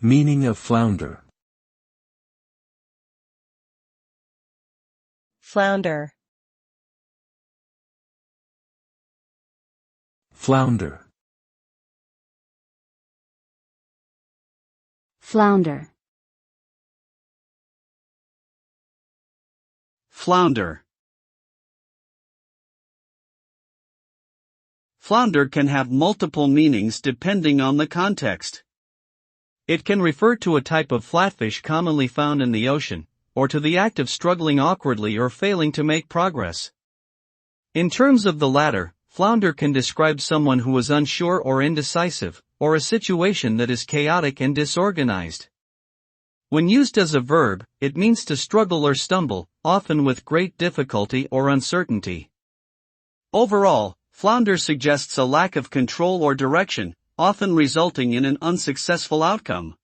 Meaning of flounder. Flounder. Flounder. Flounder. Flounder. Flounder can have multiple meanings depending on the context. It can refer to a type of flatfish commonly found in the ocean, or to the act of struggling awkwardly or failing to make progress. In terms of the latter, flounder can describe someone who is unsure or indecisive, or a situation that is chaotic and disorganized. When used as a verb, it means to struggle or stumble, often with great difficulty or uncertainty. Overall, flounder suggests a lack of control or direction, often resulting in an unsuccessful outcome.